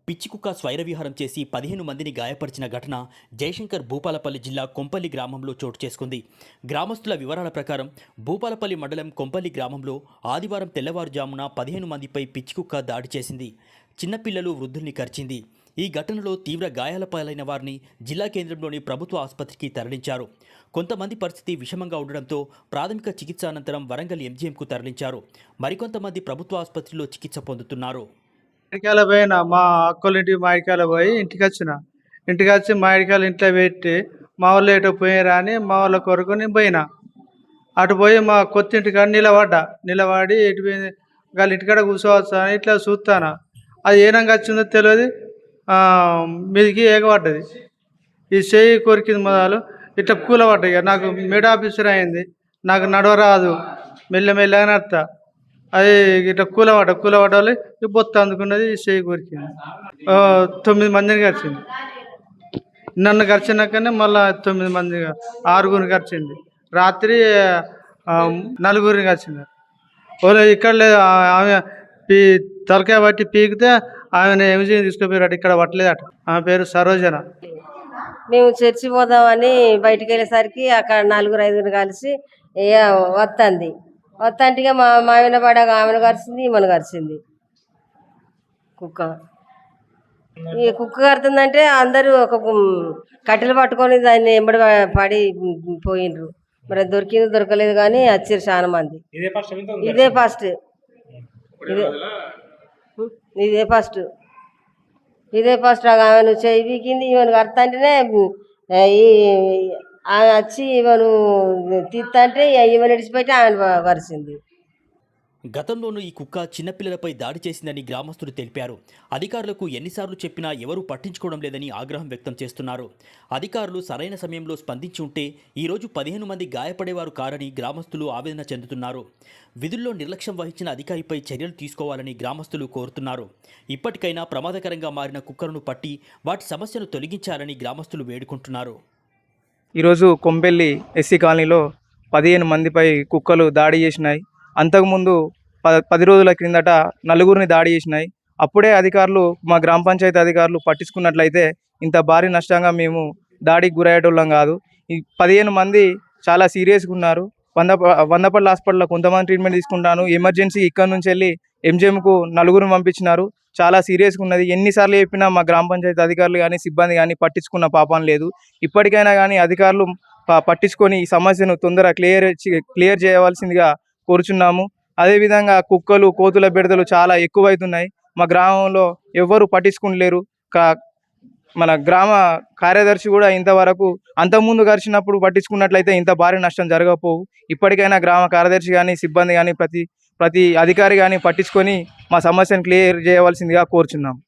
పిచ్చికుక్క స్వైరవిహారం చేసి 15 మందిని గాయపరిచిన ఘటన జయశంకర్ భూపాలపల్లి జిల్లా కొంపల్లి గ్రామంలో చోటు చేసుకుంది. గ్రామస్తుల వివరాల ప్రకారం భూపాలపల్లి మండలం కొంపల్లి గ్రామంలో ఆదివారం తెల్లవారుజామున 15 మందిపై పిచ్చికుక్క దాడి చేసింది. చిన్నపిల్లలు, వృద్ధుల్ని కరిచింది. ఈ ఘటనలో తీవ్ర గాయాల పాలైన వారిని జిల్లా కేంద్రంలోని ప్రభుత్వ ఆసుపత్రికి తరలించారు. కొంతమంది పరిస్థితి విషమంగా ఉండడంతో ప్రాథమిక చికిత్స అనంతరం వరంగల్ ఎంజీఎంకు తరలించారు. మరికొంతమంది ప్రభుత్వ ఆసుపత్రిలో చికిత్స పొందుతున్నారు. మామిడికాయలు పోయినా మా అక్కలింటికి మామిడికాయలు పోయి ఇంటికి వచ్చి మామిడికాయలు ఇంట్లో పెట్టి మా వాళ్ళు ఎటో పోయారా అని మా వాళ్ళ కొరకు నేను పోయినా. అటు పోయి మా కొత్త ఇంటికాడ నిలబడి ఇటు వాళ్ళ ఇంటికాడ కూర్చోవచ్చు అని ఇట్లా చూస్తాను. అది ఏనంగా వచ్చిందో తెలియదు, మీదికి ఏగబడ్డది. ఈ చెయ్యి కొరికింది మొదలు ఇట్లా కూలబడ్డాయి. నాకు మిడ్ ఆఫీసర్ అయింది, నాకు నడవరాదు, మెల్లమెల్లగా నడతా. అది ఇట్లా కూలబడ్డ వాళ్ళు ఈ బొత్త అందుకున్నది, ఈ చెయ్యి కొరికింది. 9 మందిని గడిచింది. నన్ను గడిచినాకనే మళ్ళీ 9 మంది 6గురిని గడిచింది. రాత్రి 4గురిని గడిచింది. వాళ్ళు ఇక్కడ లేదు, ఆమె తలకాయ బట్టి పీకితే ఆమెను ఎంజీఎం తీసుకుపోయారు. ఇక్కడ పట్టలేదట. ఆమె పేరు సరోజన. మేము చర్చి పోదామని బయటికి వెళ్ళేసరికి అక్కడ 4-5 కలిసి వస్తాంటిగా మా మావిన పడగా ఆమెను కరిచింది, ఈమెను కరిచింది కుక్క. ఈ కుక్క కడుతుందంటే అందరూ ఒక కట్టెలు పట్టుకొని దాన్ని ఎంబడి పడి పోయిండ్రు. మరి దొరికింది దొరకలేదు కానీ వచ్చారు చాలా మంది. ఇదే ఫస్ట్ ఆమెను చెయ్యి వీకింది. ఈమెను కడతాంటేనే ఆమె వచ్చి ఈమెను తీస్తంటే ఈమెను విడిచిపెట్టి ఆమెను కరిచింది. గతంలోనూ ఈ కుక్క చిన్నపిల్లలపై దాడి చేసిందని గ్రామస్తులు తెలిపారు. అధికారులకు ఎన్నిసార్లు చెప్పినా ఎవరూ పట్టించుకోవడం లేదని ఆగ్రహం వ్యక్తం చేస్తున్నారు. అధికారులు సరైన సమయంలో స్పందించి ఉంటే ఈరోజు 15 మంది గాయపడేవారు కారని గ్రామస్తులు ఆవేదన చెందుతున్నారు. విధుల్లో నిర్లక్ష్యం వహించిన అధికారిపై చర్యలు తీసుకోవాలని గ్రామస్తులు కోరుతున్నారు. ఇప్పటికైనా ప్రమాదకరంగా మారిన కుక్కలను పట్టి వాటి సమస్యను తొలగించాలని గ్రామస్తులు వేడుకుంటున్నారు. ఈరోజు కొంపెల్లి ఎస్సీ కాలనీలో 15 మందిపై కుక్కలు దాడి చేసినాయి. అంతకుముందు 10 రోజుల క్రిందట 4గురిని దాడి చేసినాయి. అప్పుడే అధికారులు, మా గ్రామ పంచాయతీ అధికారులు పట్టించుకున్నట్లయితే ఇంత భారీ నష్టంగా మేము దాడికి గురయ్యేటోళ్ళం కాదు. ఈ 15 మంది చాలా సీరియస్గా ఉన్నారు. వందపల్లి హాస్పిటల్లో కొంతమంది ట్రీట్మెంట్ తీసుకుంటాను. ఎమర్జెన్సీ ఇక్కడ నుంచి వెళ్ళి ఎంజిఎంకు 4గురిని పంపించినారు. చాలా సీరియస్గా ఉన్నది. ఎన్నిసార్లు చెప్పినా మా గ్రామ పంచాయతీ అధికారులు కానీ సిబ్బంది కానీ పట్టించుకున్న పాపం లేదు. ఇప్పటికైనా కానీ అధికారులు పట్టించుకొని ఈ సమస్యను తొందరగా క్లియర్ చేయవలసిందిగా కోరుచున్నాము. అదేవిధంగా కుక్కలు, కోతుల బెడదలు చాలా ఎక్కువైతున్నాయి. మా గ్రామంలో ఎవ్వరూ పట్టించుకోలేరు. మన గ్రామ కార్యదర్శి కూడా ఇంతవరకు అంతకుముందు గడిచినప్పుడు పట్టించుకున్నట్లయితే ఇంత భారీ నష్టం జరగకపోవు. ఇప్పటికైనా గ్రామ కార్యదర్శి కానీ సిబ్బంది కానీ ప్రతి అధికారి కానీ పట్టించుకొని మా సమస్యను క్లియర్ చేయవలసిందిగా కోరుచున్నాము.